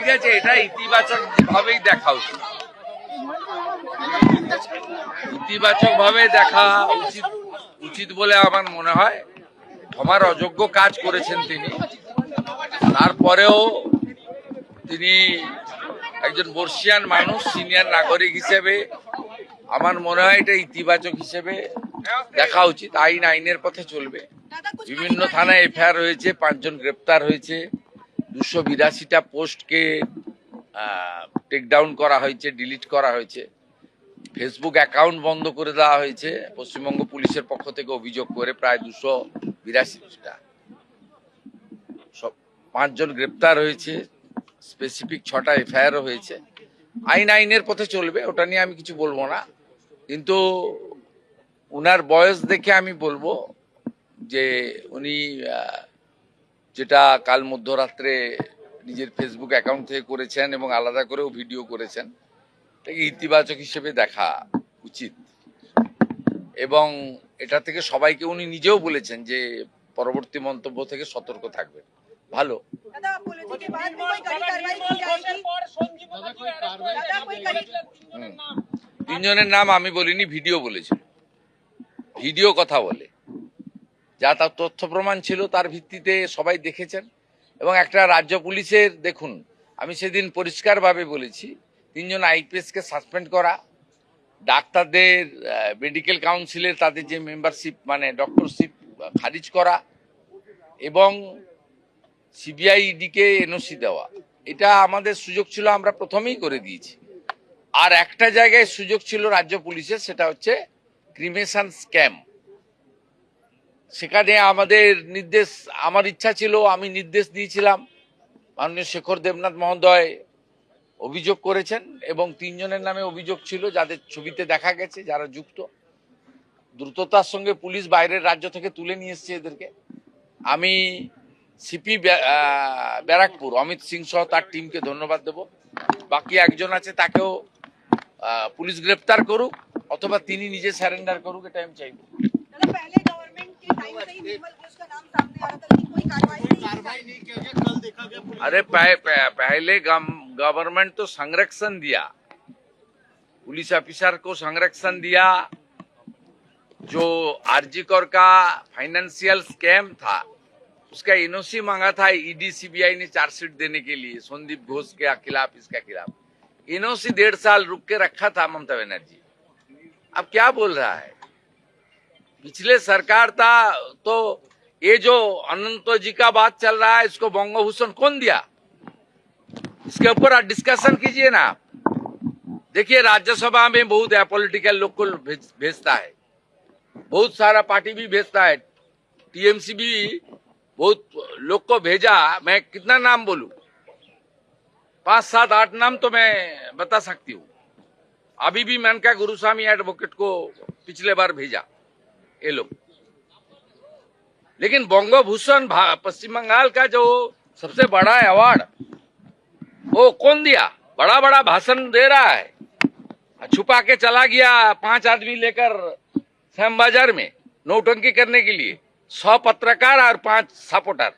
ঠিক আছে, এটা ইতিবাচক ভাবেই দেখা উচিত, ইতিবাচক ভাবে দেখা উচিত উচিত বলে আমার মনে হয়। ক্ষমার অযোগ্য কাজ করেছেন তিনি, তারপরেও তিনি একজন বর্ষিয়ান মানুষ, সিনিয়র নাগরিক হিসেবে আমার মনে হয় এটা ইতিবাচক হিসেবে দেখা উচিত। আইন আইনের পথে চলবে। বিভিন্ন থানায় এফআইআর হয়েছে, 5 জন গ্রেপ্তার হয়েছে, 282টা পোস্টকে টেক ডাউন করা হয়েছে, ডিলিট করা হয়েছে, ফেসবুক অ্যাকাউন্ট বন্ধ করে দেওয়া হয়েছে পশ্চিমবঙ্গ পুলিশের পক্ষ থেকে অভিযোগ করে প্রায় 282টা। সব 5 জন গ্রেপ্তার হয়েছে, স্পেসিফিক 6টা এফআইআরও হয়েছে। আইন আইনের পথে চলবে, ওটা নিয়ে আমি কিছু বলবো না। কিন্তু উনার বয়স দেখে আমি বলবো যে উনি যেটা কাল মধ্যরাত্রে নিজের ফেসবুক অ্যাকাউন্ট থেকে করেছেন এবং আলাদা করেও ভিডিও করেছেন, এটাকে ইতিবাচক হিসেবে দেখা উচিত। এবং এটা থেকে সবাইকে উনি নিজেও বলেছেন যে পরবর্তী মন্তব্য থেকে সতর্ক থাকবেন। ভালো। তিনজনের নাম আমি বলিনি, ভিডিও বলেছিল, ভিডিও কথা বলে যা তার তথ্য প্রমাণ ছিল তার ভিত্তিতে সবাই দেখেছেন। এবং একটা রাজ্য পুলিশের, দেখুন আমি সেদিন পরিষ্কারভাবে বলেছি, 3 জন আইপিএসকে সাসপেন্ড করা, ডাক্তারদের মেডিকেল কাউন্সিলের তাদের যে মেম্বারশিপ মানে ডক্টরশিপ খারিজ করা এবং সিবিআই ইডিকে এনওসি দেওয়া, এটা আমাদের সুযোগ ছিল, আমরা প্রথমেই করে দিয়েছি। আর একটা জায়গায় সুযোগ ছিল রাজ্য পুলিশের, সেটা হচ্ছে ক্রিমেশন স্ক্যাম। সেখানে আমাদের নির্দেশ, আমার ইচ্ছা ছিল, আমি নির্দেশ দিয়েছিলাম, মাননীয় শেখর দেবনাথ মহোদয় অভিযোগ করেছেন এবং 3 জনের নামে অভিযোগ ছিল যাদের ছবিতে দেখা গেছে যারা যুক্ত। দ্রুততার সঙ্গে পুলিশ বাইরের রাজ্য থেকে তুলে নিয়ে এসছে এদেরকে। আমি সিপি ব্যারাকপুর অমিত সিং সহ তার টিমকে ধন্যবাদ দেব। বাকি একজন আছে, তাকেও পুলিশ গ্রেপ্তার করুক অথবা তিনি নিজে স্যারেন্ডার করুক, এটা আমি চাইব। अरे पहले गवर्नमेंट तो संरक्षण दिया, पुलिस ऑफिसर को संरक्षण दिया। जो आरजी कौर का फाइनेंशियल स्कैम था उसका एनओसी मांगा था ईडी सीबीआई ने चार्जशीट देने के लिए संदीप घोष के खिलाफ, इसके खिलाफ एनओसी 1.5 साल रुक के रखा था ममता बनर्जी। अब क्या बोल रहा है? पिछले सरकार था तो ये जो अनंत जी का बात चल रहा है, इसको बंगभूषण कौन दिया? इसके ऊपर डिस्कशन कीजिए ना। देखिए राज्यसभा में बहुत अपॉलिटिकल लोग को भेजता है, बहुत सारा पार्टी भी भेजता है, टीएमसी भी बहुत लोग को भेजा। मैं कितना नाम बोलूं? 5, 7, 8 नाम तो मैं बता सकती हूँ। अभी भी मेनका गुरुस्वामी एडवोकेट को पिछले बार भेजा ये लोग। लेकिन बंगभूषण पश्चिम बंगाल का जो सबसे बड़ा अवार्ड वो कौन दिया? बड़ा बड़ा भाषण दे रहा है, छुपा के चला गया 5 आदमी लेकर श्याम बाजार में नौटंकी करने के लिए, 100 पत्रकार और 5 सपोर्टर।